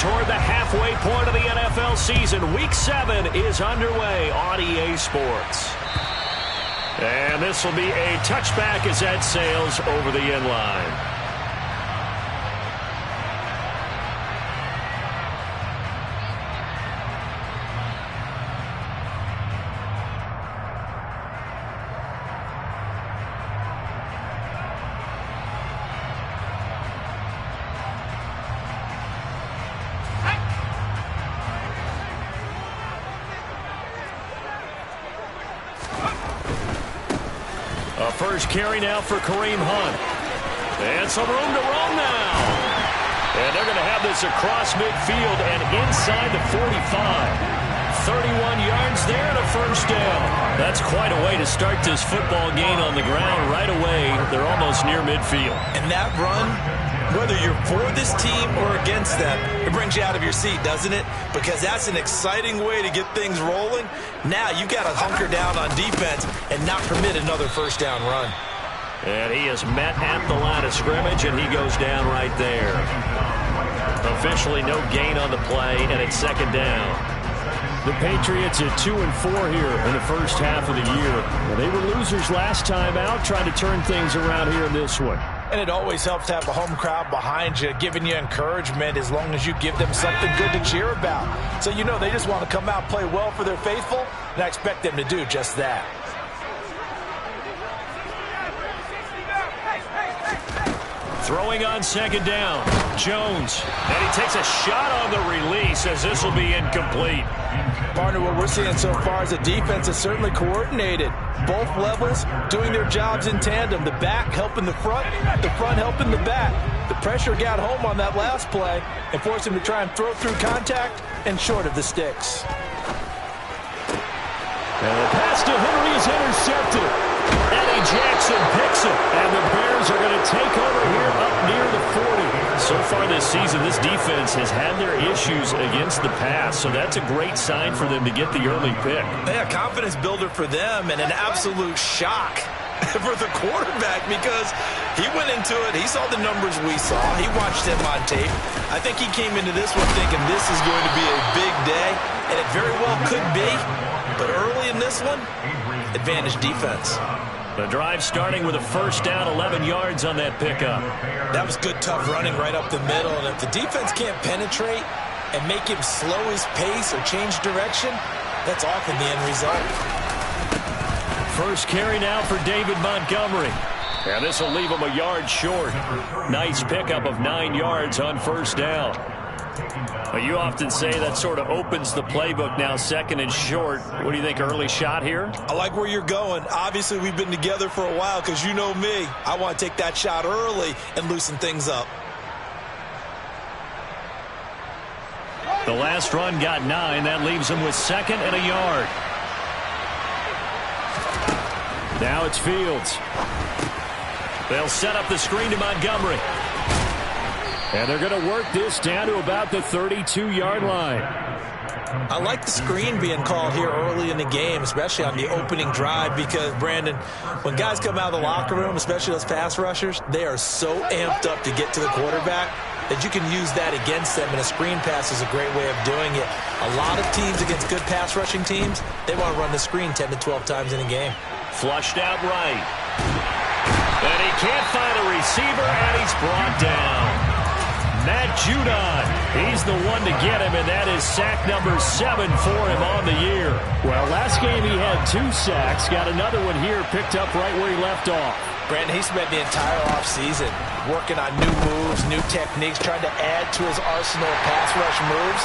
toward the halfway point of the NFL season. Week 7 is underway on EA Sports. And this will be a touchback as that sails over the end line. First carry now for Kareem Hunt. And some room to roam now. And they're going to have this across midfield and inside the 45. 31 yards there and a first down. That's quite a way to start this football game on the ground right away. They're almost near midfield. And that run, whether you're for this team or against them, it brings you out of your seat, doesn't it? Because that's an exciting way to get things rolling. Now you've got to hunker down on defense and not permit another first down run. And he is met at the line of scrimmage, and he goes down right there. Officially no gain on the play, and it's second down. The Patriots at 2-4 here in the first half of the year. Well, they were losers last time out, trying to turn things around here in this one. And it always helps to have a home crowd behind you, giving you encouragement as long as you give them something good to cheer about. So you know they just want to come out and play well for their faithful, and I expect them to do just that. Throwing on second down, Jones. And he takes a shot on the release as this will be incomplete. Partner, what we're seeing so far is the defense is certainly coordinated. Both levels doing their jobs in tandem. The back helping the front helping the back. The pressure got home on that last play and forced him to try and throw through contact and short of the sticks. And the pass to Henry is intercepted. Eddie Jackson picks it, and the Bears are going to take over here up near the 40. So far this season, this defense has had their issues against the pass, so that's a great sign for them to get the early pick. Yeah, confidence builder for them and an absolute shock for the quarterback because he went into it. He saw the numbers we saw. He watched them on tape. I think he came into this one thinking this is going to be a big day, and it very well could be. But early in this one, advantage defense. The drive starting with a first down, 11 yards on that pickup. That was good, tough running right up the middle. And if the defense can't penetrate and make him slow his pace or change direction, that's often the end result. First carry now for David Montgomery. And this will leave him a yard short. Nice pickup of 9 yards on first down. Well, you often say that sort of opens the playbook now, second and short. What do you think, early shot here? I like where you're going. Obviously, we've been together for a while because you know me. I want to take that shot early and loosen things up. The last run got 9. That leaves him with second and a yard. Now it's Fields. They'll set up the screen to Montgomery. And they're going to work this down to about the 32-yard line. I like the screen being called here early in the game, especially on the opening drive, because, Brandon, when guys come out of the locker room, especially those pass rushers, they are so amped up to get to the quarterback that you can use that against them, and a screen pass is a great way of doing it. A lot of teams against good pass rushing teams, they want to run the screen 10 to 12 times in a game. Flushed out right. And he can't find a receiver, and he's brought down. Matt Judon, he's the one to get him, and that is sack number 7 for him on the year. Well, last game he had 2 sacks. Got another one here, picked up right where he left off. Brandon, he spent the entire offseason working on new moves, new techniques, trying to add to his arsenal of pass rush moves.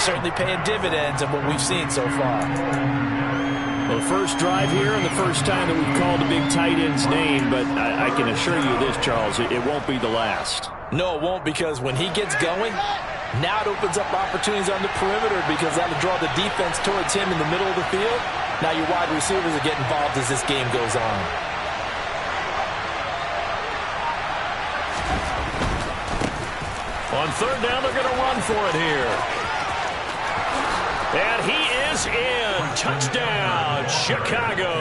Certainly paying dividends in what we've seen so far. Well, the first drive here and the first time that we've called a big tight end's name, but I can assure you this, Charles, it won't be the last. No, it won't, because when he gets going, now it opens up opportunities on the perimeter because that'll draw the defense towards him in the middle of the field. Now your wide receivers will get involved as this game goes on. On third down, they're going to run for it here. And he is in. Touchdown, Chicago.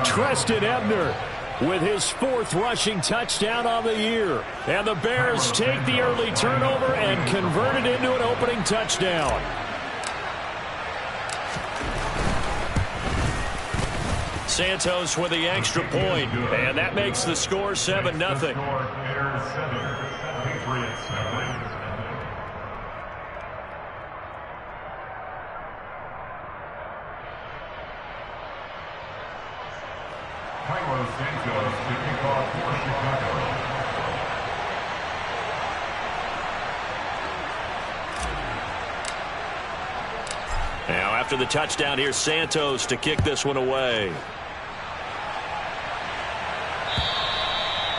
Treston Ebner. with his 4th rushing touchdown on the year. And the Bears take the early turnover and convert it into an opening touchdown. Santos with the extra point, and that makes the score 7-0. Now after the touchdown, here's Santos to kick this one away.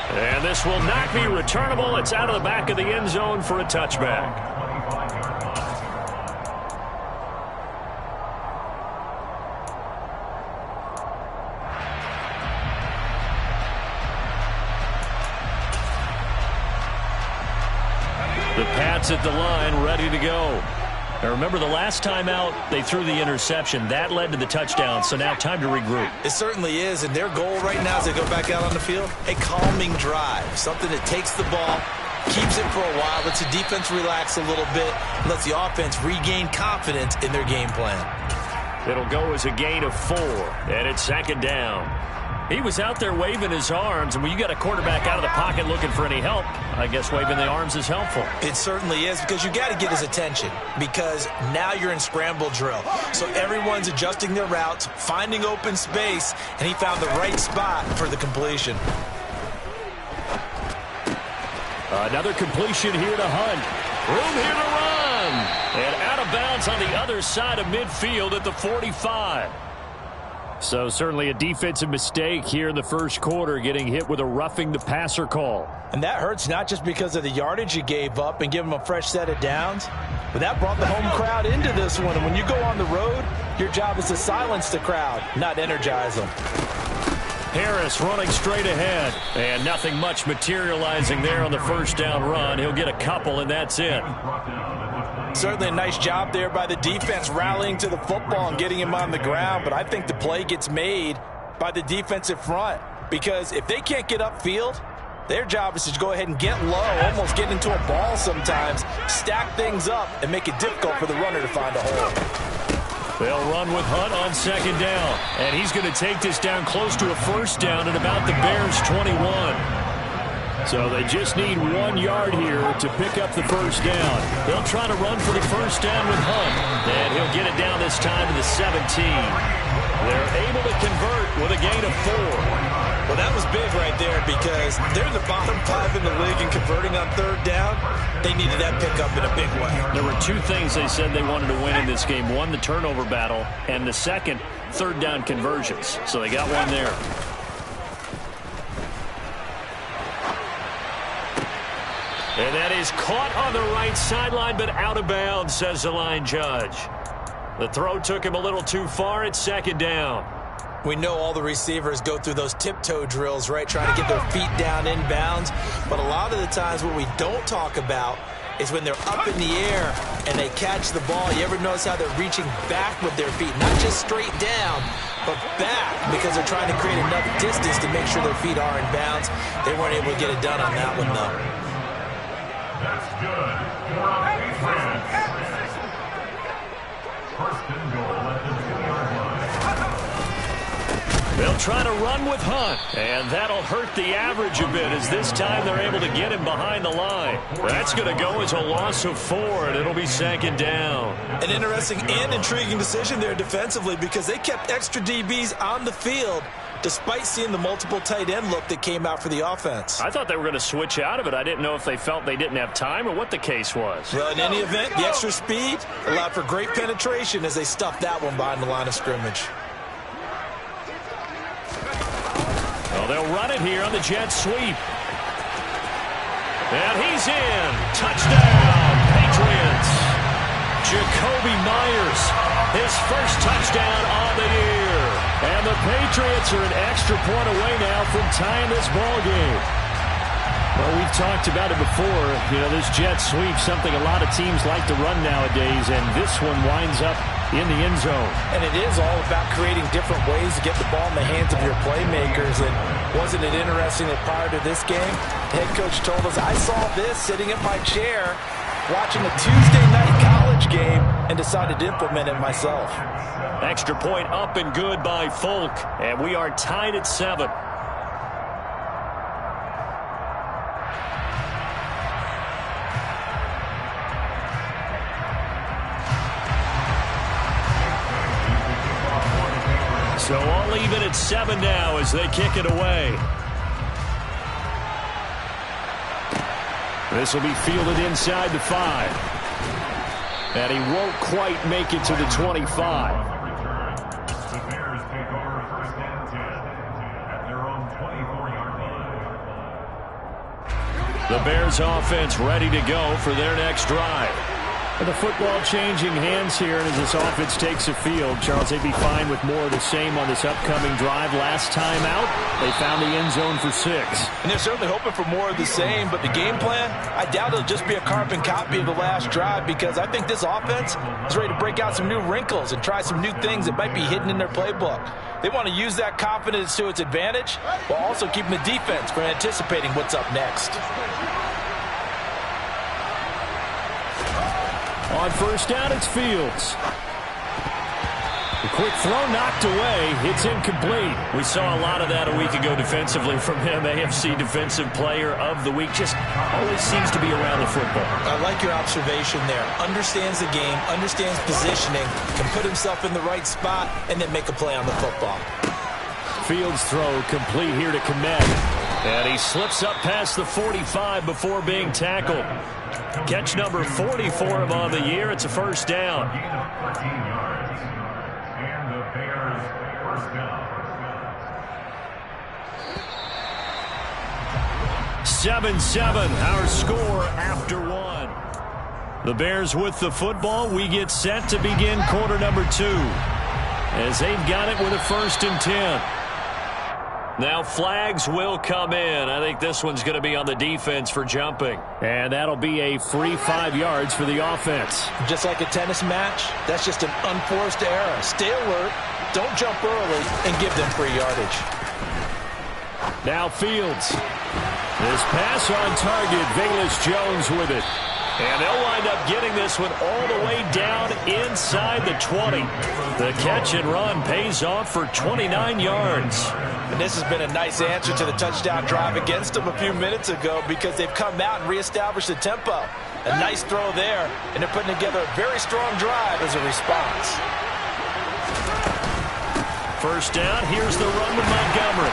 And this will not be returnable. It's out of the back of the end zone for a touchback. The Pats at the line, ready to go. Now remember, the last time out, they threw the interception. That led to the touchdown, so now time to regroup. It certainly is, and their goal right now as they go back out on the field, a calming drive, something that takes the ball, keeps it for a while, lets the defense relax a little bit, and lets the offense regain confidence in their game plan. It'll go as a gain of 4, and it's 2nd down. He was out there waving his arms, and when you got a quarterback out of the pocket looking for any help, I guess waving the arms is helpful. It certainly is, because you got to get his attention, because now you're in scramble drill. So everyone's adjusting their routes, finding open space, and he found the right spot for the completion. Another completion here to Hunt. Room here to run. And out of bounds on the other side of midfield at the 45. So certainly a defensive mistake here in the first quarter, getting hit with a roughing the passer call. And that hurts not just because of the yardage you gave up and give them a fresh set of downs, but that brought the home crowd into this one. And when you go on the road, your job is to silence the crowd, not energize them. Harris running straight ahead, and nothing much materializing there on the first down run. He'll get a couple, and that's it. Certainly a nice job there by the defense rallying to the football and getting him on the ground, but I think the play gets made by the defensive front, because if they can't get upfield, their job is to go ahead and get low, almost get into a ball sometimes, stack things up, and make it difficult for the runner to find a hole. They'll run with Hunt on 2nd down, and he's going to take this down close to a 1st down at about the Bears' 21. So they just need 1 yard here to pick up the 1st down. They'll try to run for the 1st down with Hunt, and he'll get it down this time to the 17. They're able to convert with a gain of 4. Well, that was big right there, because they're in the bottom 5 in the league and converting on 3rd down. They needed that pickup in a big way. There were 2 things they said they wanted to win in this game. One, the turnover battle, and the second, 3rd down conversions. So they got one there. And that is caught on the right sideline, but out of bounds, says the line judge. The throw took him a little too far. It's 2nd down. We know all the receivers go through those tiptoe drills, right, trying to get their feet down inbounds. But a lot of the times what we don't talk about is when they're up in the air and they catch the ball. You ever notice how they're reaching back with their feet? Not just straight down, but back, because they're trying to create enough distance to make sure their feet are in bounds. They weren't able to get it done on that one, though. That's good. First and goal at the 2-yard line. They'll try to run with Hunt, and that'll hurt the average a bit, as this time they're able to get him behind the line. That's going to go as a loss of 4, and it'll be 2nd down. An interesting and intriguing decision there defensively, because they kept extra DBs on the field despite seeing the multiple tight end look that came out for the offense. I thought they were going to switch out of it. I didn't know if they felt they didn't have time or what the case was. Well, in any event, the extra speed allowed for great penetration as they stuffed that one behind the line of scrimmage. Well, they'll run it here on the jet sweep. And he's in. Touchdown, Patriots. Jakobi Meyers, his first touchdown on the year. And the Patriots are an extra point away now from tying this ball game. Well, we've talked about it before. You know, this jet sweep, something a lot of teams like to run nowadays, and this one winds up in the end zone. And it is all about creating different ways to get the ball in the hands of your playmakers. And Wasn't it interesting that prior to this game, the head coach told us, I saw this sitting in my chair watching a Tuesday night college game and decided to implement it myself. Extra point up and good by Folk, and we are tied at 7. So all even at 7 now as they kick it away. This will be fielded inside the 5. And he won't quite make it to the 25. The Bears take over 1st and 10 at their own 24-yard line. The Bears offense ready to go for their next drive. And the football changing hands here, and as this offense takes the field, Charles, they'd be fine with more of the same on this upcoming drive. Last time out, they found the end zone for 6. And they're certainly hoping for more of the same, but the game plan, I doubt it'll just be a carbon copy of the last drive, because I think this offense is ready to break out some new wrinkles and try some new things that might be hidden in their playbook. They want to use that confidence to its advantage while also keeping the defense from anticipating what's up next. On 1st down, it's Fields. A quick throw knocked away. It's incomplete. We saw a lot of that a week ago defensively from him. AFC Defensive Player of the Week. Just always seems to be around the football. I like your observation there. Understands the game, understands positioning, can put himself in the right spot, and then make a play on the football. Fields throw complete here to Kmet. And he slips up past the 45 before being tackled. Catch number 40 for him on the year. It's a 1st down. Gain of 13 yards. And the Bears 1st down. 7-7, our score after 1. The Bears with the football. We get set to begin quarter number 2. As they've got it with a 1st and 10. Now flags will come in. I think this one's going to be on the defense for jumping. And that'll be a free 5 yards for the offense. Just like a tennis match, that's just an unforced error. Stay alert, don't jump early, and give them free yardage. Now Fields. This pass on target. Velus Jones with it. And they'll wind up getting this one all the way down inside the 20. The catch and run pays off for 29 yards. And this has been a nice answer to the touchdown drive against them a few minutes ago, because they've come out and reestablished the tempo. A nice throw there, and they're putting together a very strong drive as a response. 1st down, here's the run with Montgomery.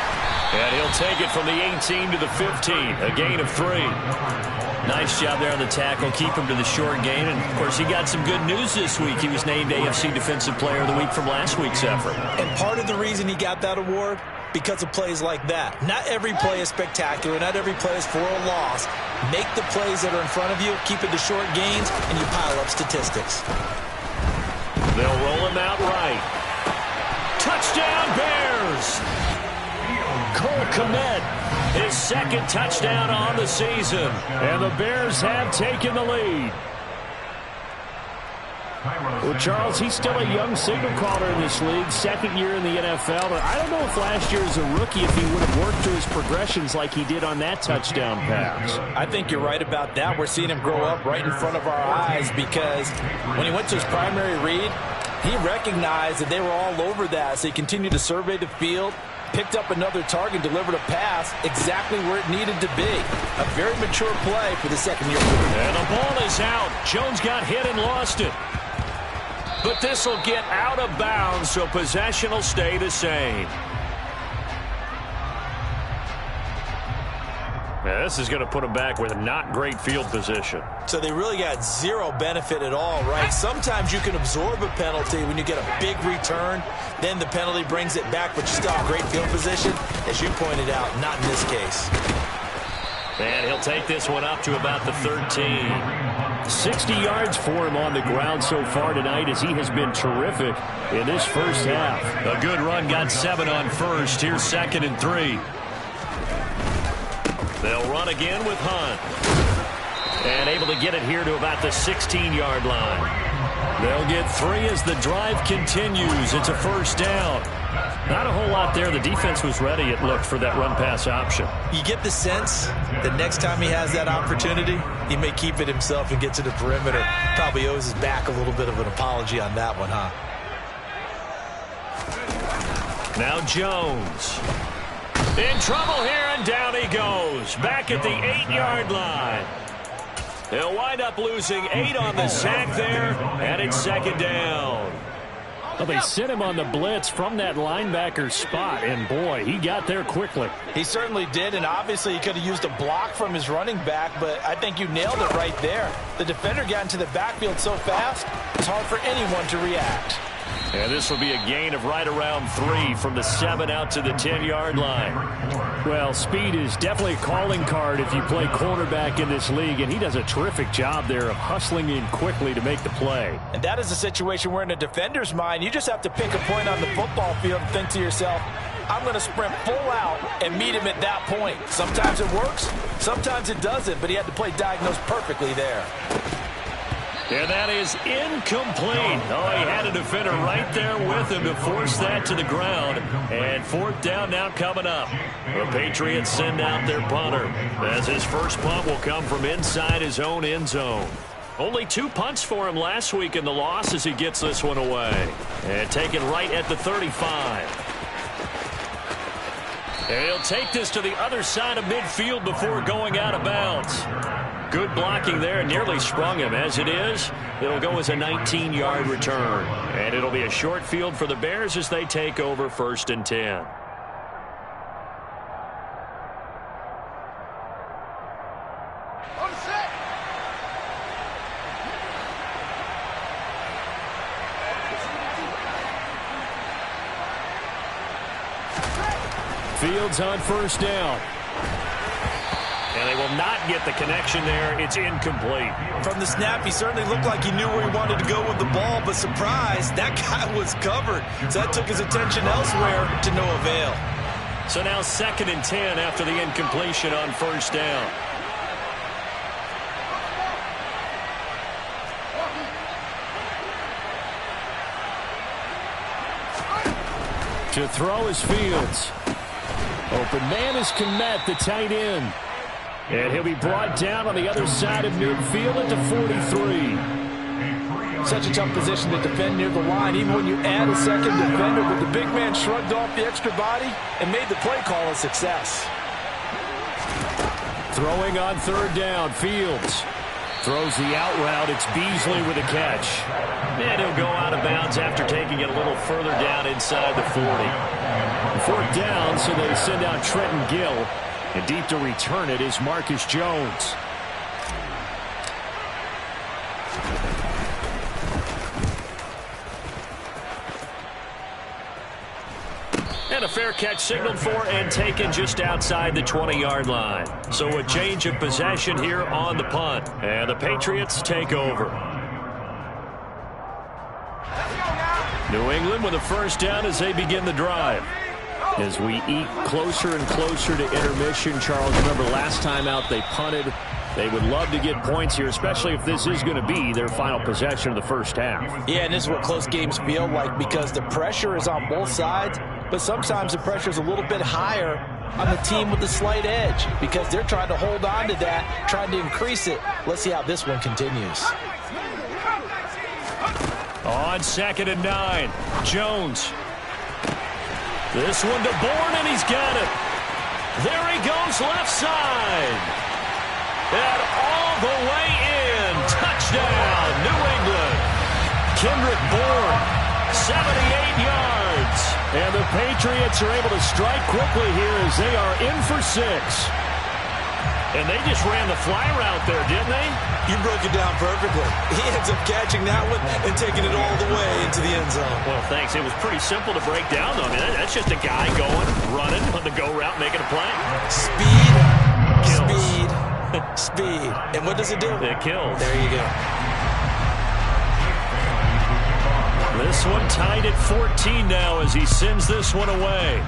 And he'll take it from the 18 to the 15, a gain of 3. Nice job there on the tackle, keep him to the short gain. And, of course, he got some good news this week. He was named AFC Defensive Player of the Week from last week's effort. And part of the reason he got that award, because of plays like that. Not every play is spectacular. Not every play is for a loss. Make the plays that are in front of you, keep it to short gains, and you pile up statistics. They'll roll him out right. Touchdown, Bears! Cole Kmet, his 2nd touchdown on the season. And the Bears have taken the lead. Well, Charles, he's still a young signal caller in this league, 2nd year in the NFL. But I don't know if last year as a rookie, if he would have worked through his progressions like he did on that touchdown pass. I think you're right about that. We're seeing him grow up right in front of our eyes, because when he went to his primary read, he recognized that they were all over that. So he continued to survey the field, picked up another target, delivered a pass exactly where it needed to be. A very mature play for the 2nd-year rookie. And the ball is out. Jones got hit and lost it. But this will get out of bounds, so possession will stay the same. Now, this is going to put them back with not great field position. So they really got zero benefit at all, right? Sometimes you can absorb a penalty when you get a big return. Then the penalty brings it back, but you still have great field position. As you pointed out, not in this case. And he'll take this one up to about the 13. 60 yards for him on the ground so far tonight, as he has been terrific in this 1st half. A good run, got 7 on 1st. Here's 2nd and 3. They'll run again with Hunt. And able to get it here to about the 16-yard line. They'll get 3 as the drive continues. It's a 1st down. Not a whole lot there. The defense was ready, it looked, for that run-pass option. You get the sense that next time he has that opportunity, he may keep it himself and get to the perimeter. Probably owes his back a little bit of an apology on that one, huh? Now Jones. In trouble here, and down he goes. Back at the 8-yard line. They'll wind up losing 8 on the sack there, and it's second down. Well, they sent him on the blitz from that linebacker spot, and boy, he got there quickly. He certainly did, and obviously he could have used a block from his running back, but I think you nailed it right there. The defender got into the backfield so fast, it's hard for anyone to react. And this will be a gain of right around 3 from the 7 out to the 10-yard line. Well, speed is definitely a calling card if you play quarterback in this league, and he does a terrific job there of hustling in quickly to make the play. And that is a situation where in a defender's mind, you just have to pick a point on the football field and think to yourself, I'm going to sprint full out and meet him at that point. Sometimes it works, sometimes it doesn't, but he had to play diagnose perfectly there. And that is incomplete. Oh, he had a defender right there with him to force that to the ground. And 4th down now coming up. The Patriots send out their punter, as his first punt will come from inside his own end zone. Only 2 punts for him last week in the loss as he gets this one away. And taken right at the 35. And he'll take this to the other side of midfield before going out of bounds. Good blocking there, nearly sprung him. As it is, it'll go as a 19-yard return. And it'll be a short field for the Bears as they take over 1st and 10. Fields on 1st down. And they will not get the connection there. It's incomplete. From the snap, he certainly looked like he knew where he wanted to go with the ball, but surprise, that guy was covered. So that took his attention elsewhere to no avail. So now 2nd and 10 after the incompletion on 1st down. To throw is Fields. Open man is Kmet, the tight end. And he'll be brought down on the other side of midfield at the 43. Such a tough position to defend near the line, even when you add a second defender. But the big man shrugged off the extra body and made the play call a success. Throwing on 3rd down, Fields. Throws the out route. It's Beasley with a catch. And he'll go out of bounds after taking it a little further down inside the 40. 4th down, so they send out Trenton Gill. And deep to return it is Marcus Jones. And a fair catch signaled for and taken just outside the 20-yard line. So a change of possession here on the punt. And the Patriots take over. New England with a 1st down as they begin the drive. As we eat closer and closer to intermission, Charles, remember last time out they punted. They would love to get points here, especially if this is going to be their final possession of the 1st half. Yeah, and this is what close games feel like because the pressure is on both sides, but sometimes the pressure is a little bit higher on the team with the slight edge because they're trying to hold on to that, trying to increase it. Let's see how this one continues. On 2nd and 9, Jones. This one to Bourne, and he's got it. There he goes, left side. And all the way in. Touchdown, New England. Kendrick Bourne, 78 yards. And the Patriots are able to strike quickly here as they are in for 6. And they just ran the fly route there, didn't they? You broke it down perfectly. He ends up catching that one and taking it all the way into the end zone. Well, thanks. It was pretty simple to break down, though. I mean, that's just a guy going, running on the go route, making a play. Speed, Kills. speed, speed. And what does it do? It kills. There you go. This one tied at 14 now as he sends this one away.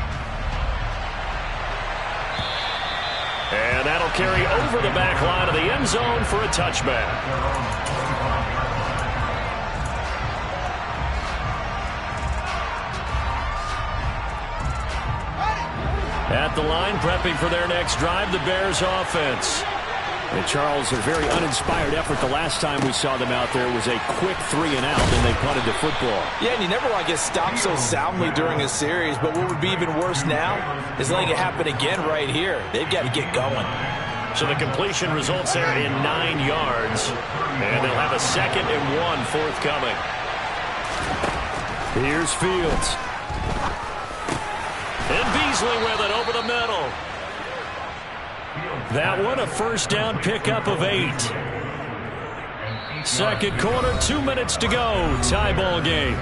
And that'll carry over the back line of the end zone for a touchback. at the line, prepping for their next drive, the Bears offense. And Charles, a very uninspired effort the last time we saw them out there was a quick 3-and-out, and they punted the football. Yeah, and you never want to get stopped so soundly during a series, but what would be even worse now is letting it happen again right here. They've got to get going. So the completion results there in 9 yards, and they'll have a 2nd and 1 forthcoming. Here's Fields. And Beasley with it over the middle. That one a first down pickup of 8. Second quarter, 2 minutes to go. Tie ball game.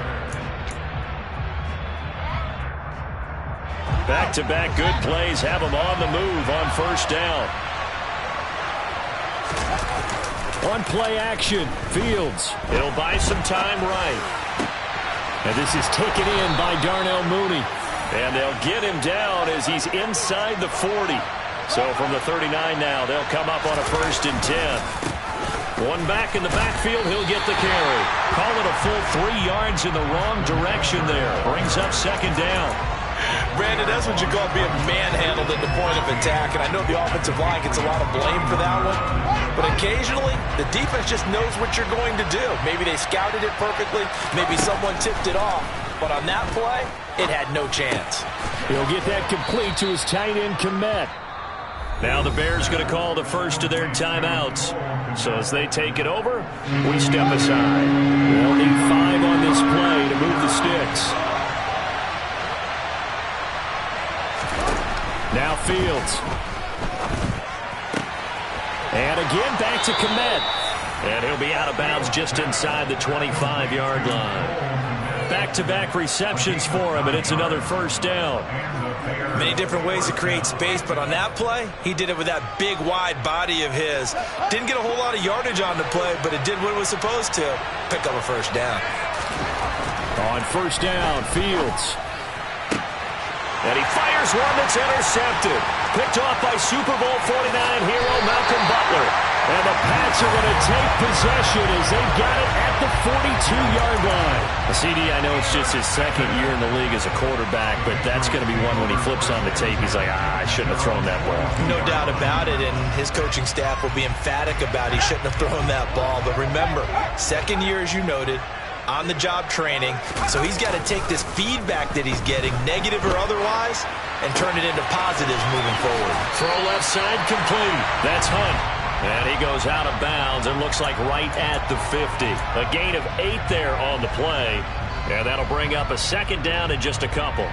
Back-to-back good plays have them on the move on first down. On play action, Fields. He'll buy some time right. And this is taken in by Darnell Mooney. And they'll get him down as he's inside the 40. So from the 39 now, they'll come up on a 1st and 10. One back in the backfield, he'll get the carry. Call it a full 3 yards in the wrong direction there. Brings up 2nd down. Brandon, that's what you call being manhandled at the point of attack, and I know the offensive line gets a lot of blame for that one, but occasionally the defense just knows what you're going to do. Maybe they scouted it perfectly, maybe someone tipped it off, but on that play, it had no chance. He'll get that complete to his tight end, Kmet. Now the Bears going to call the first of their timeouts. So as they take it over, we step aside. They'll need 5 on this play to move the sticks. Now Fields. And again back to Kmet. And he'll be out of bounds just inside the 25-yard line. Back-to-back receptions for him, and it's another first down. Many different ways to create space, but on that play, he did it with that big, wide body of his. Didn't get a whole lot of yardage on the play, but it did what it was supposed to. Pick up a first down. On first down, Fields. And he fires one that's intercepted. Picked off by Super Bowl 49 hero Malcolm Butler. And the Pats are going to take possession as they've got it at the 42-yard line. CD, I know it's just his 2nd year in the league as a quarterback, but that's going to be one when he flips on the tape. He's like, I shouldn't have thrown that ball. No doubt about it, and his coaching staff will be emphatic about he shouldn't have thrown that ball. But remember, 2nd year, as you noted, on-the-job training, so he's got to take this feedback that he's getting, negative or otherwise, and turn it into positives moving forward. Throw left side complete. That's Hunt. And he goes out of bounds and looks like right at the 50. A gain of 8 there on the play. And that'll bring up a 2nd down in just a couple.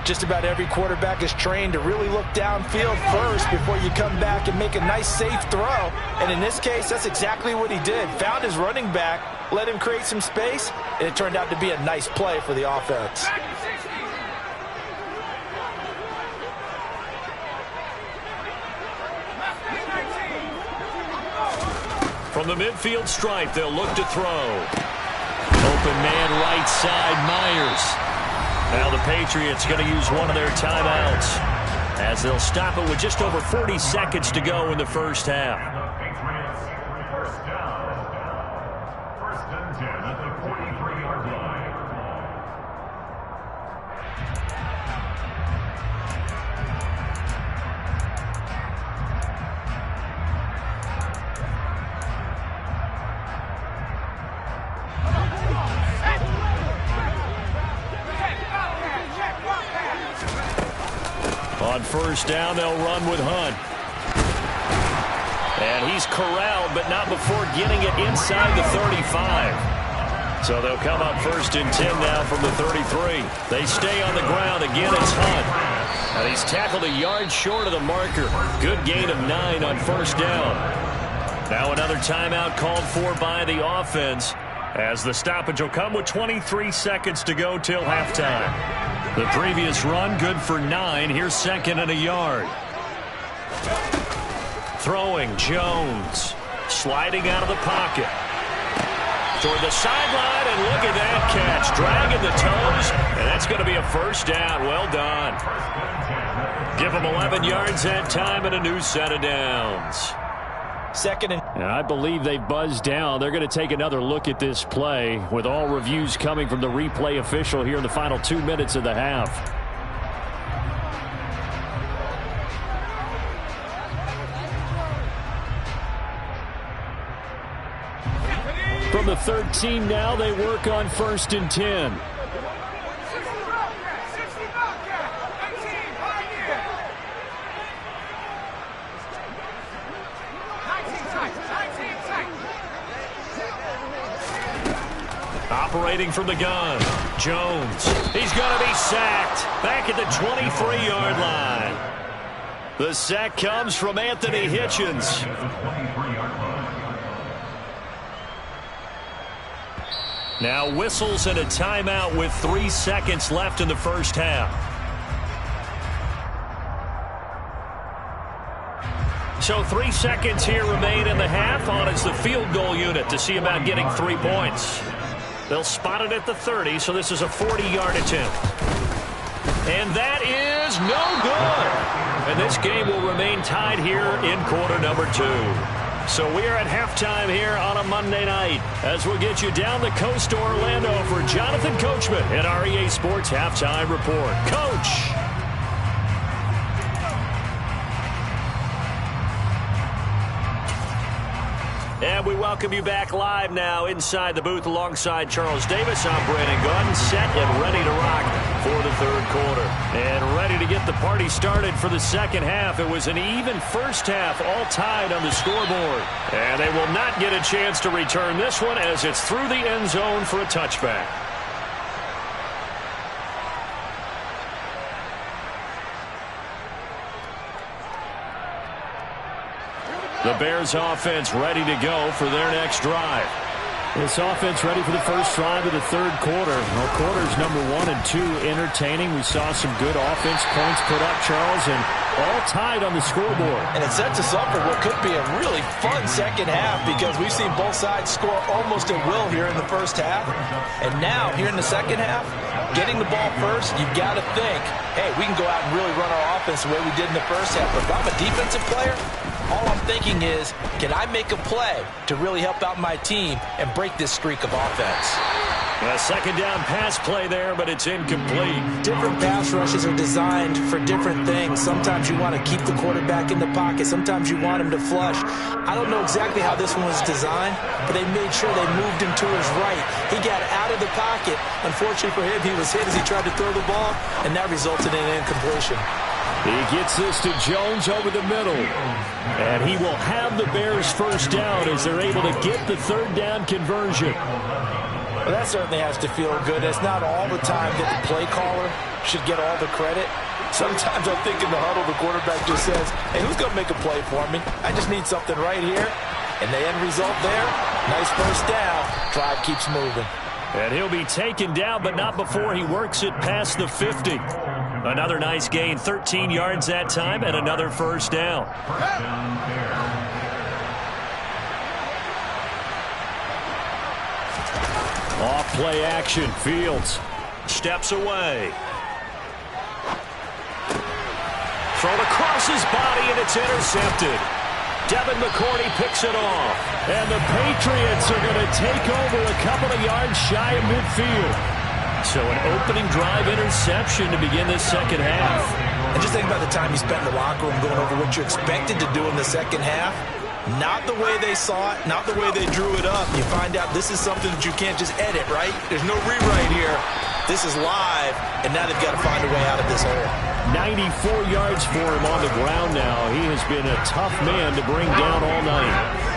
Just about every quarterback is trained to really look downfield first before you come back and make a nice, safe throw. And in this case, that's exactly what he did. Found his running back, let him create some space, and it turned out to be a nice play for the offense. From the midfield stripe, they'll look to throw. Open man right side, Myers. Now the Patriots going to use one of their timeouts as they'll stop it with just over 40 seconds to go in the first half. Patriots, first down. 1st and 10 at the 43-yard line. On first down, they'll run with Hunt. And he's corralled, but not before getting it inside the 35. So they'll come up 1st and 10 now from the 33. They stay on the ground. Again, it's Hunt. And he's tackled a yard short of the marker. Good gain of 9 on first down. Now another timeout called for by the offense, as the stoppage will come with 23 seconds to go till halftime. The previous run, good for 9. Here's 2nd and a yard. Throwing, Jones. Sliding out of the pocket. Toward the sideline, and look at that catch. Dragging the toes, and that's going to be a first down. Well done. Give them 11 yards that time and a new set of downs. 2nd and... And I believe they buzzed down. They're going to take another look at this play, with all reviews coming from the replay official here in the final 2 minutes of the half. From the 13 now, they work on 1st and 10. Operating from the gun, Jones. He's going to be sacked back at the 23-yard line. The sack comes from Anthony Hitchens. Now whistles and a timeout with 3 seconds left in the first half. So 3 seconds here remain in the half on as the field goal unit to see about getting 3 points. They'll spot it at the 30, so this is a 40-yard attempt. And that is no good. And this game will remain tied here in quarter number 2. So we are at halftime here on a Monday night as we'll get you down the coast to Orlando for Jonathan Coachman at our EA Sports Halftime Report. Coach. And we welcome you back live now inside the booth alongside Charles Davis. I'm Brandon Gunn, set and ready to rock for the third quarter. And ready to get the party started for the second half. It was an even first half, all tied on the scoreboard. And they will not get a chance to return this one as it's through the end zone for a touchback. The Bears offense ready to go for their next drive. This offense ready for the first drive of the third quarter. Well, quarters number 1 and 2 entertaining. We saw some good offense points put up, Charles, and all tied on the scoreboard. And it sets us up for what could be a really fun second half because we've seen both sides score almost at will here in the first half. And now, here in the second half, getting the ball first, you've got to think, hey, we can go out and really run our offense the way we did in the first half. But if I'm a defensive player, all I'm thinking is, can I make a play to really help out my team and break this streak of offense? A second down pass play there, but it's incomplete. Different pass rushes are designed for different things. Sometimes you want to keep the quarterback in the pocket. Sometimes you want him to flush. I don't know exactly how this one was designed, but they made sure they moved him to his right. He got out of the pocket. Unfortunately for him, he was hit as he tried to throw the ball, and that resulted in an incompletion. He gets this to Jones over the middle. And he will have the Bears first down as they're able to get the third down conversion. Well, that certainly has to feel good. It's not all the time that the play caller should get all the credit. Sometimes I think in the huddle, the quarterback just says, hey, who's going to make a play for me? I just need something right here. And the end result there, nice first down. Drive keeps moving. And he'll be taken down, but not before he works it past the 50. Another nice gain, 13 yards that time, and another first down. Off play action, Fields steps away. Thrown across his body, and it's intercepted. Devin McCourty picks it off. And the Patriots are going to take over a couple of yards shy of midfield. So an opening drive interception to begin this second half. And just think about the time you spent in the locker room going over what you expected to do in the second half. Not the way they saw it, not the way they drew it up. You find out this is something that you can't just edit, right? There's no rewrite here. This is live, and now they've got to find a way out of this hole. 94 yards for him on the ground now. He has been a tough man to bring down all night.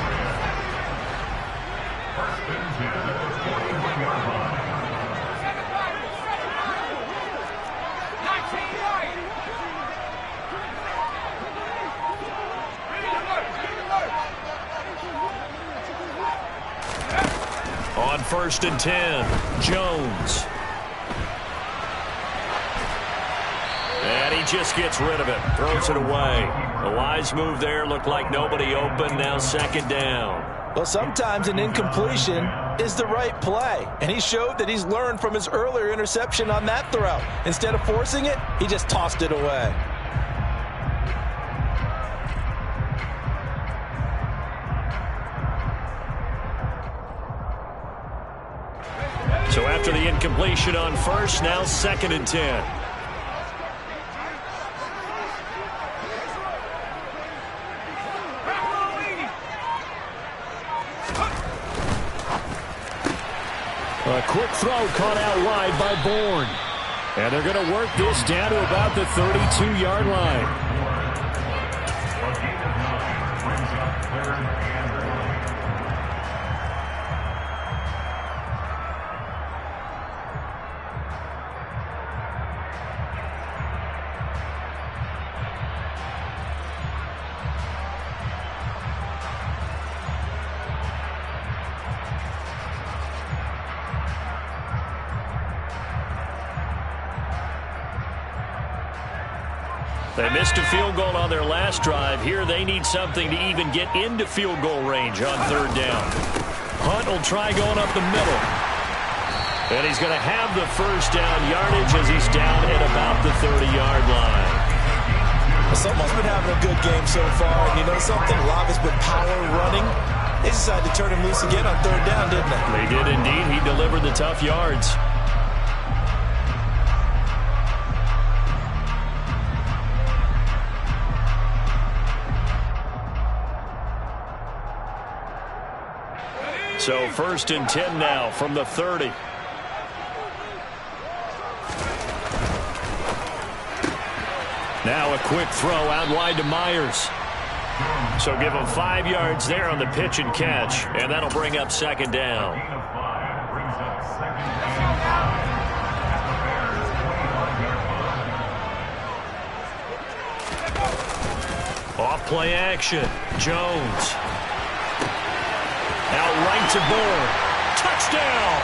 On 1st and 10, Jones. And he just gets rid of it, throws it away. A wise move there, looked like nobody open, now second down. Well, sometimes an incompletion is the right play, and he showed that he's learned from his earlier interception on that throw. Instead of forcing it, he just tossed it away. So after the incompletion on first, now 2nd and 10. A quick throw caught out wide by Bourne. And they're going to work this down to about the 32-yard line. They missed a field goal on their last drive. Here they need something to even get into field goal range on third down. Hunt will try going up the middle. And he's going to have the first down yardage as he's down at about the 30-yard line. Someone's been having a good game so far. And you know something? Lava's been power running. They decided to turn him loose again on third down, didn't they? They did indeed. He delivered the tough yards. So 1st and 10 now from the 30. Now a quick throw out wide to Myers. So give him 5 yards there on the pitch and catch, and that'll bring up second down. Off play action. Jones. Out right to Bourne. Touchdown!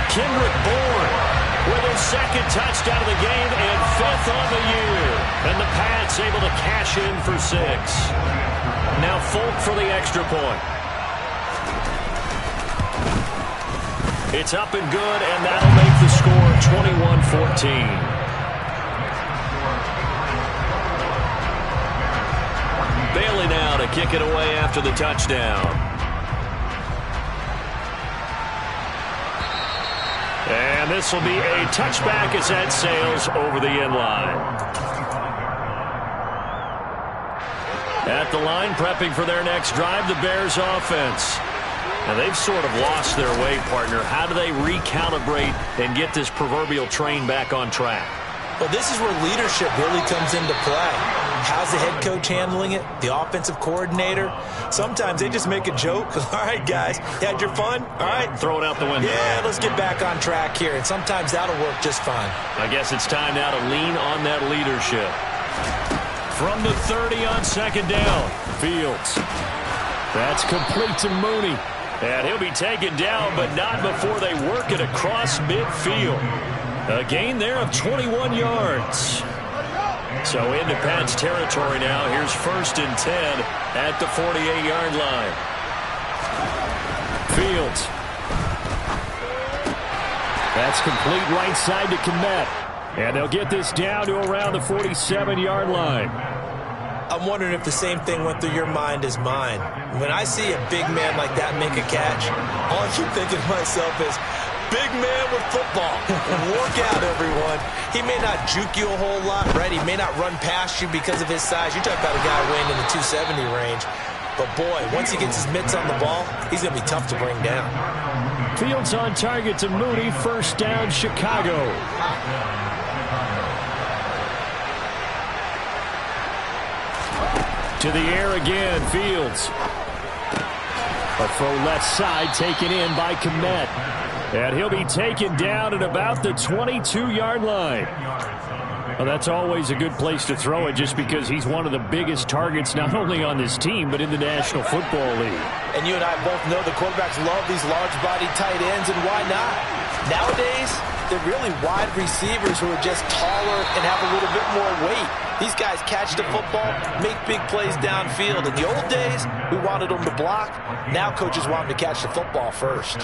Kendrick Bourne with his second touchdown of the game and 5th on the year. And the Pats able to cash in for 6. Now Folk for the extra point. It's up and good, and that'll make the score 21-14. Bailey now to kick it away after the touchdown. And this will be a touchback as that sails over the end line. At the line, prepping for their next drive, the Bears offense. Now, they've sort of lost their way, partner. How do they recalibrate and get this proverbial train back on track? Well, this is where leadership really comes into play. How's the head coach handling it? The offensive coordinator? Sometimes they just make a joke. All right, guys, you had your fun? All right. Throw it out the window. Yeah, let's get back on track here. And sometimes that'll work just fine. I guess it's time now to lean on that leadership. From the 30 on second down, Fields. That's complete to Mooney. And he'll be taken down, but not before they work it across midfield. A gain there of 21 yards. So into Pats territory now. Here's 1st and 10 at the 48-yard line. Fields. That's complete right side to Kmet. And they'll get this down to around the 47-yard line. I'm wondering if the same thing went through your mind as mine. When I see a big man like that make a catch, all I keep thinking to myself is, big man with football. Work out, everyone. He may not juke you a whole lot, right? He may not run past you because of his size. You're talking about a guy weighing in the 270 range. But, boy, once he gets his mitts on the ball, he's going to be tough to bring down. Fields on target to Mooney. 1st down, Chicago. To the air again, Fields. A throw left side taken in by Kmet. And he'll be taken down at about the 22-yard line. Well, that's always a good place to throw it just because he's one of the biggest targets not only on this team but in the National Football League. And you and I both know the quarterbacks love these large-bodied tight ends, and why not? Nowadays, they're really wide receivers who are just taller and have a little bit more weight. These guys catch the football, make big plays downfield. In the old days, we wanted them to block. Now coaches want them to catch the football first.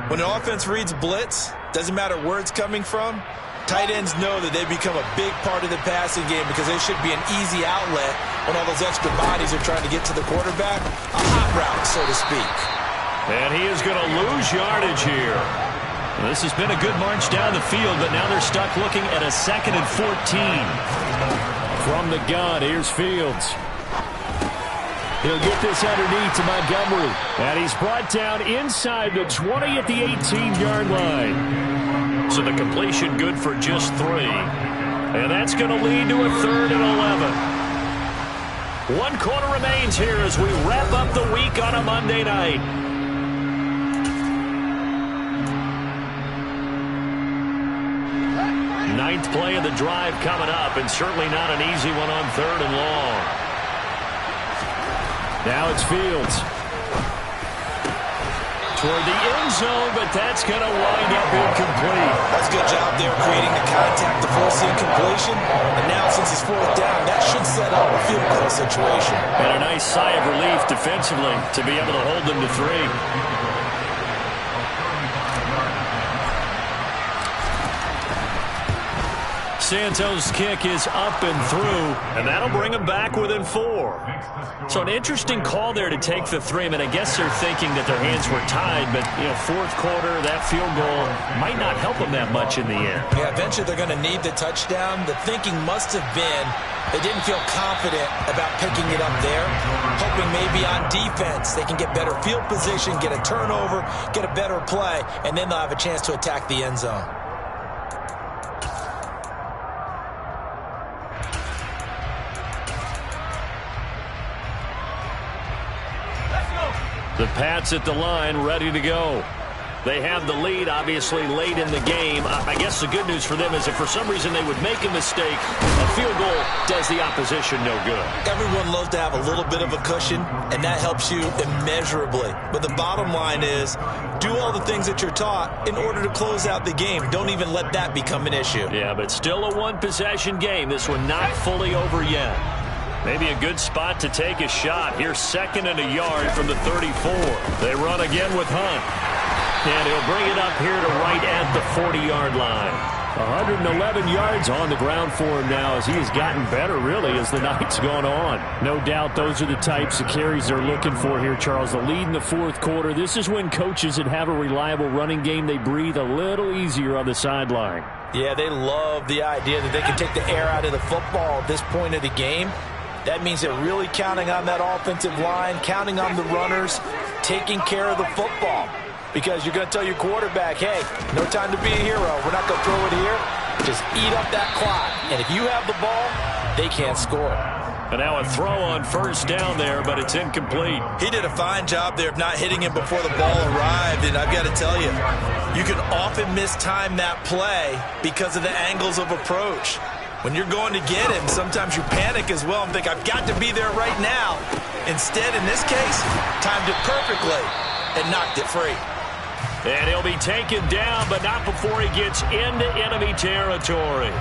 When an offense reads blitz, doesn't matter where it's coming from, tight ends know that they become a big part of the passing game because they should be an easy outlet when all those extra bodies are trying to get to the quarterback. A hot route, so to speak. And he is going to lose yardage here. This has been a good march down the field, but now they're stuck looking at a 2nd and 14. From the gun, here's Fields. He'll get this underneath to Montgomery. And he's brought down inside the 20 at the 18-yard line. So the completion good for just 3. And that's going to lead to a 3rd and 11. 1 quarter remains here as we wrap up the week on a Monday night. Ninth play of the drive coming up, and certainly not an easy one on 3rd and long. Now it's Fields. Toward the end zone, but that's going to wind up incomplete. That's a good job there creating the contact to force the incompletion. And now since it's 4th down, that should set up a field goal situation. And a nice sigh of relief defensively to be able to hold them to 3. Santos' kick is up and through, and that'll bring them back within 4. So an interesting call there to take the 3. I mean, I guess they're thinking that their hands were tied, but, 4th quarter, that field goal might not help them that much in the end. Yeah, eventually they're going to need the touchdown. The thinking must have been they didn't feel confident about picking it up there, hoping maybe on defense they can get better field position, get a turnover, get a better play, and then they'll have a chance to attack the end zone. The Pats at the line, ready to go. They have the lead, obviously, late in the game. I guess the good news for them is if for some reason they would make a mistake, a field goal does the opposition no good. Everyone loves to have a little bit of a cushion, and that helps you immeasurably. But the bottom line is, do all the things that you're taught in order to close out the game. Don't even let that become an issue. Yeah, but still a one-possession game. This one not fully over yet. Maybe a good spot to take a shot. Here's 2nd and a yard from the 34. They run again with Hunt. And he'll bring it up here to right at the 40-yard line. 111 yards on the ground for him now as he has gotten better, really, as the night's gone on. No doubt those are the types of carries they're looking for here, Charles. The lead in the 4th quarter. This is when coaches that have a reliable running game, they breathe a little easier on the sideline. Yeah, they love the idea that they can take the air out of the football at this point of the game. That means they're really counting on that offensive line, counting on the runners, taking care of the football. Because you're going to tell your quarterback, hey, no time to be a hero. We're not going to throw it here. Just eat up that clock. And if you have the ball, they can't score. And now a throw on 1st down there, but it's incomplete. He did a fine job there of not hitting him before the ball arrived. And I've got to tell you, you can often mistime that play because of the angles of approach. When you're going to get him, sometimes you panic as well and think, I've got to be there right now. Instead, in this case, timed it perfectly and knocked it free. And he'll be taken down, but not before he gets into enemy territory.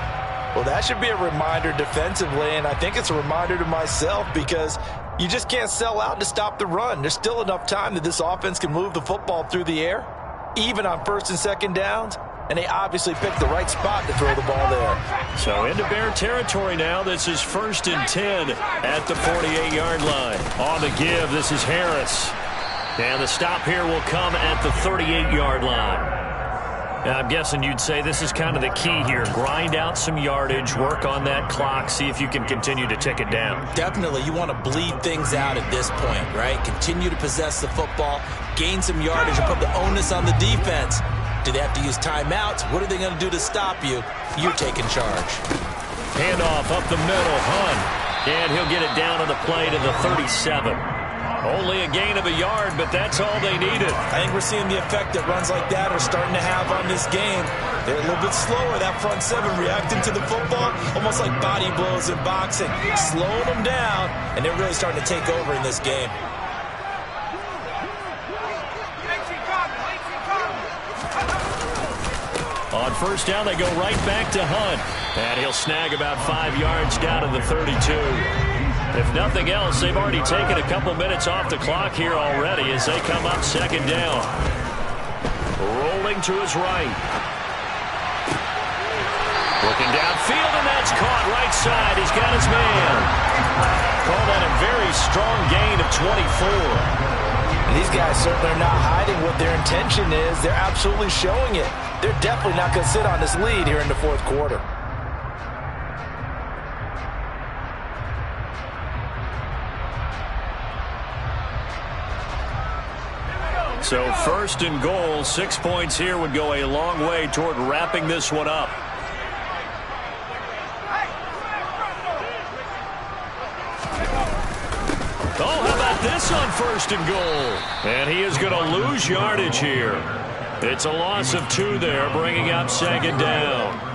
Well, that should be a reminder defensively, and I think it's a reminder to myself because you just can't sell out to stop the run. There's still enough time that this offense can move the football through the air, even on 1st and 2nd downs. And they obviously picked the right spot to throw the ball there. So into Bear territory now. This is 1st and 10 at the 48-yard line. On the give, this is Harris. And the stop here will come at the 38-yard line. And I'm guessing you'd say this is kind of the key here. Grind out some yardage, work on that clock, see if you can continue to tick it down. Definitely, you want to bleed things out at this point, right? Continue to possess the football, gain some yardage, and put the onus on the defense. Do they have to use timeouts? What are they going to do to stop you? You're taking charge. Handoff up the middle, Hunt. And he'll get it down on the play to the 37. Only a gain of a yard, but that's all they needed. I think we're seeing the effect that runs like that are starting to have on this game. They're a little bit slower, that front 7, reacting to the football, almost like body blows in boxing. Slowing them down, and they're really starting to take over in this game. On 1st down, they go right back to Hunt. And he'll snag about 5 yards down to the 32. If nothing else, they've already taken a couple minutes off the clock here already as they come up 2nd down. Rolling to his right. Looking downfield, and that's caught right side. He's got his man. Call that a very strong gain of 24. And these guys certainly are not hiding what their intention is. They're absolutely showing it. They're definitely not going to sit on this lead here in the 4th quarter. So first and goal, 6 points here would go a long way toward wrapping this one up. Oh, how about this on first and goal? And he is going to lose yardage here. It's a loss of 2 there, bringing up second down.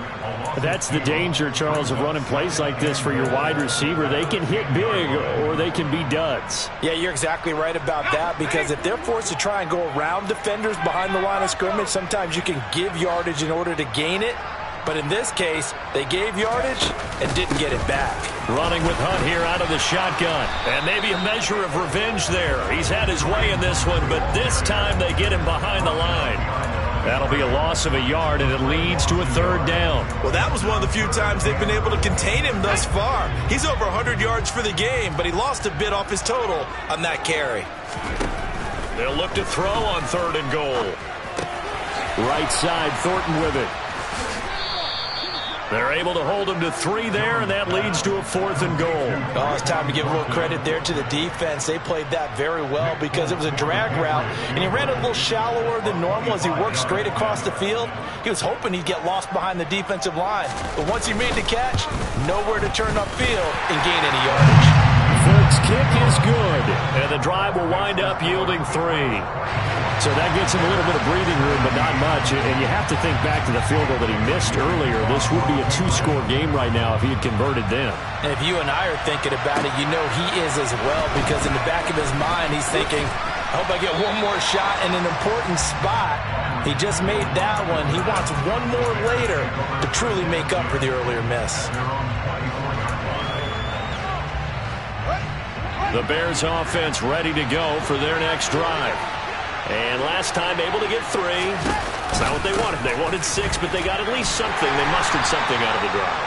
That's the danger, Charles, of running plays like this for your wide receiver. They can hit big or they can be duds. Yeah, you're exactly right about that, because if they're forced to try and go around defenders behind the line of scrimmage, sometimes you can give yardage in order to gain it. But in this case, they gave yardage and didn't get it back. Running with Hunt here out of the shotgun. And maybe a measure of revenge there. He's had his way in this one, but this time they get him behind the line. That'll be a loss of a yard, and it leads to a third down. Well, that was one of the few times they've been able to contain him thus far. He's over 100 yards for the game, but he lost a bit off his total on that carry. They'll look to throw on third and goal. Right side, Thornton with it. They're able to hold him to 3 there, and that leads to a fourth and goal. Oh, it's time to give a little credit there to the defense. They played that very well because it was a drag route, and he ran a little shallower than normal as he worked straight across the field. He was hoping he'd get lost behind the defensive line. But once he made the catch, nowhere to turn upfield and gain any yardage. Folks, kick is good. And the drive will wind up yielding 3. So that gets him a little bit of breathing room, but not much. And you have to think back to the field goal that he missed earlier. This would be a 2-score game right now if he had converted them. And if you and I are thinking about it, you know he is as well, because in the back of his mind, he's thinking, I hope I get one more shot in an important spot. He just made that one. He wants one more later to truly make up for the earlier miss. The Bears offense ready to go for their next drive. And last time able to get 3. It's not what they wanted. They wanted 6, but they got at least something. They mustered something out of the drive.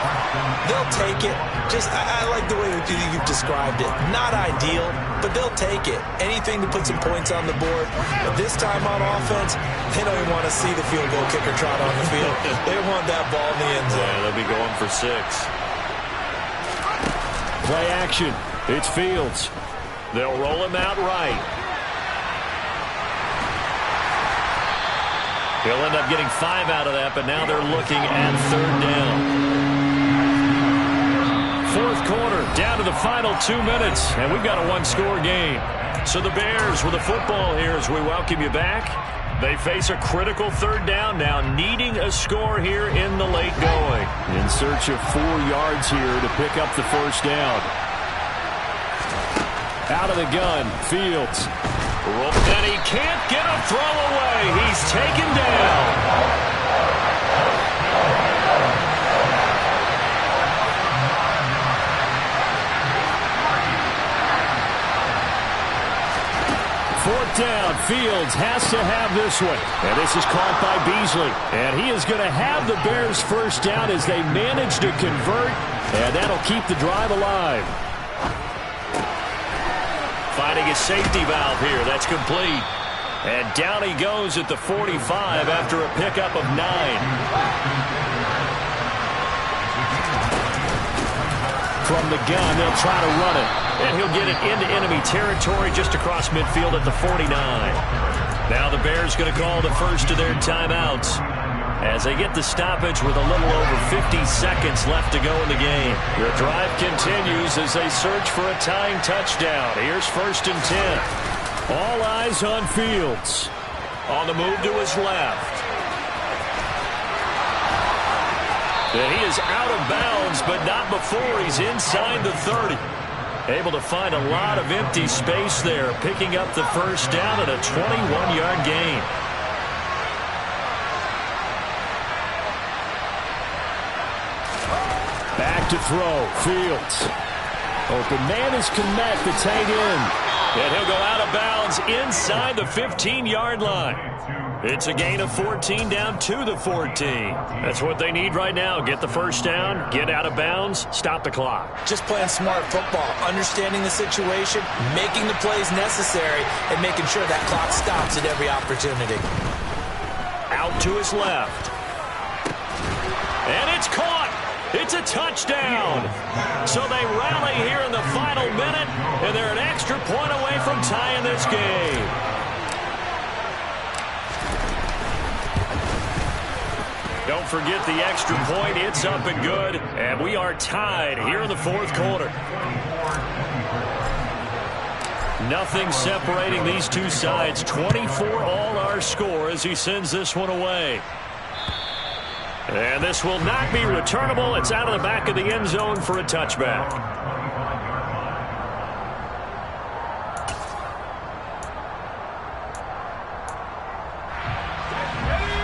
They'll take it. I like the way you've described it. Not ideal, but they'll take it. Anything to put some points on the board. But this time on offense, they don't even want to see the field goal kicker trot on the field. They want that ball in the end zone. Yeah, they'll be going for 6. Play action. It's Fields. They'll roll him out right. He'll end up getting 5 out of that, but now they're looking at third down. Fourth quarter, down to the final 2 minutes, and we've got a 1-score game. So the Bears with the football here as we welcome you back. They face a critical third down now, needing a score here in the late going. In search of 4 yards here to pick up the first down. Out of the gun, Fields. And he can't get a throw away. He's taken down. Fourth down, Fields has to have this one. And this is caught by Beasley. And he is going to have the Bears first down as they manage to convert. And that'll keep the drive alive. Finding a safety valve here. That's complete. And down he goes at the 45 after a pickup of 9. From the gun, they'll try to run it. And he'll get it into enemy territory just across midfield at the 49. Now the Bears going to call the first of their timeouts as they get the stoppage with a little over 50 seconds left to go in the game. The drive continues as they search for a tying touchdown. Here's first and 10. All eyes on Fields. On the move to his left. And he is out of bounds, but not before he's inside the 30. Able to find a lot of empty space there, picking up the first down at a 21-yard gain. Back to throw. Fields. Open man is Kmet, the tight end. And he'll go out of bounds inside the 15-yard line. It's a gain of 14 down to the 14. That's what they need right now. Get the first down, get out of bounds, stop the clock. Just playing smart football, understanding the situation, making the plays necessary, and making sure that clock stops at every opportunity. Out to his left. And it's caught. It's a touchdown. So they rally here in the final minute, and they're an extra point away from tying this game. Don't forget the extra point. It's up and good. And we are tied here in the fourth quarter. Nothing separating these two sides. 24 all our score as he sends this one away. And this will not be returnable. It's out of the back of the end zone for a touchback.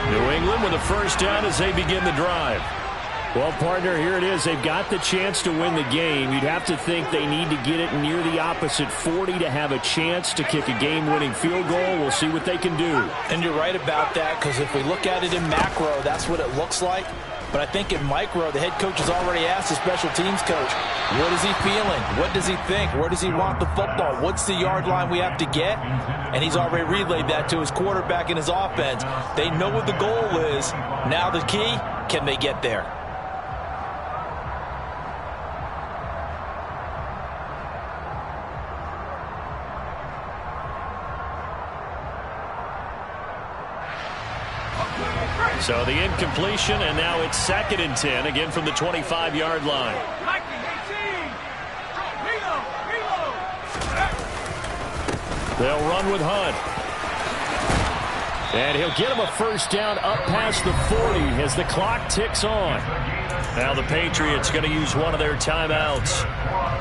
New England with a first down as they begin the drive. Well, partner, here it is. They've got the chance to win the game. You'd have to think they need to get it near the opposite 40 to have a chance to kick a game-winning field goal. We'll see what they can do. And you're right about that, because if we look at it in macro, that's what it looks like. But I think in micro, the head coach has already asked the special teams coach, what is he feeling? What does he think? Where does he want the football? What's the yard line we have to get? And he's already relayed that to his quarterback and his offense. They know what the goal is. Now the key, can they get there? So the incompletion, and now it's 2nd and 10, again from the 25-yard line. They'll run with Hunt. And he'll get him a first down up past the 40 as the clock ticks on. Now the Patriots going to use one of their timeouts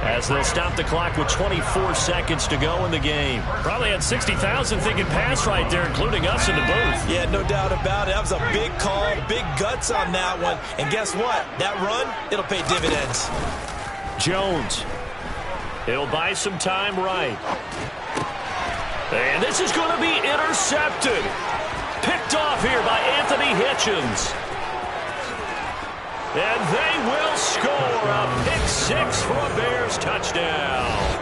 as they'll stop the clock with 24 seconds to go in the game. Probably had 60,000 thinking pass right there, including us in the booth. Yeah, no doubt about it. That was a big call, big guts on that one. And guess what? That run, it'll pay dividends. Jones. He'll buy some time right. And this is going to be intercepted. Picked off here by Anthony Hitchens. And they will score a pick six for a Bears touchdown.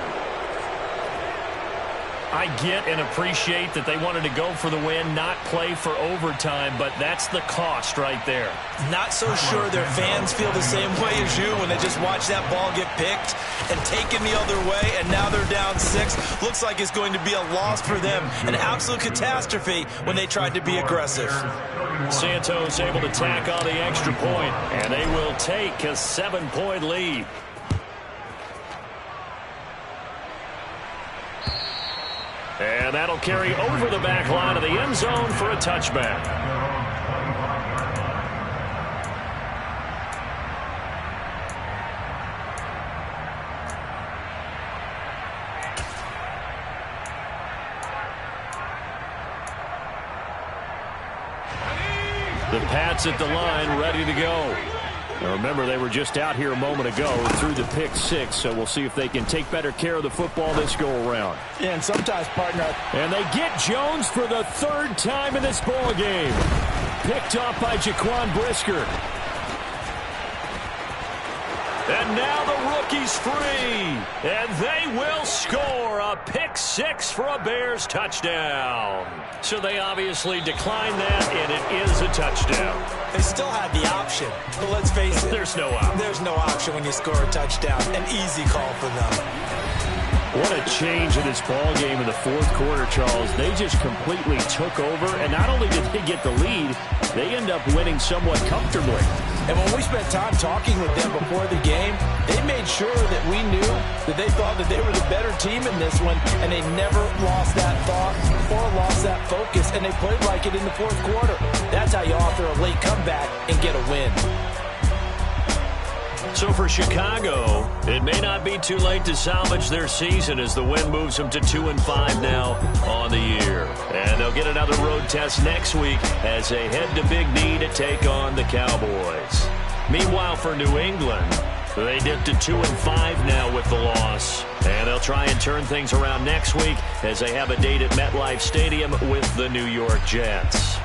I get and appreciate that they wanted to go for the win, not play for overtime, but that's the cost right there. Not so sure their fans feel the same way as you when they just watch that ball get picked and taken the other way, and now they're down 6. Looks like it's going to be a loss for them, an absolute catastrophe when they tried to be aggressive. Santos able to tack on the extra point, and they will take a 7-point lead. And that'll carry over the back line of the end zone for a touchback. The Pats at the line, ready to go. Now remember, they were just out here a moment ago through the pick 6, so we'll see if they can take better care of the football this go-around. Yeah, and sometimes, partner. And they get Jones for the 3rd time in this ball game. Picked off by Jaquan Brisker. And now the rookie's free. And they will score a pick 6 for a Bears touchdown. So they obviously declined that, and it is a touchdown. They still had the option, but let's face it. There's no option. There's no option when you score a touchdown. An easy call for them. What a change in this ball game in the 4th quarter, Charles. They just completely took over, and not only did they get the lead, they end up winning somewhat comfortably. And when we spent time talking with them before the game, they made sure that we knew that they thought that they were the better team in this one, and they never lost that thought or lost that focus, and they played like it in the 4th quarter. That's how you author a late comeback and get a win. So for Chicago, it may not be too late to salvage their season as the win moves them to 2-5 now on the year. And they'll get another road test next week as they head to Big D to take on the Cowboys. Meanwhile, for New England, they dipped to 2-5 now with the loss. And they'll try and turn things around next week as they have a date at MetLife Stadium with the New York Jets.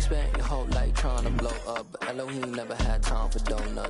spent your whole life trying to blow up, but Elohim never had time for donuts.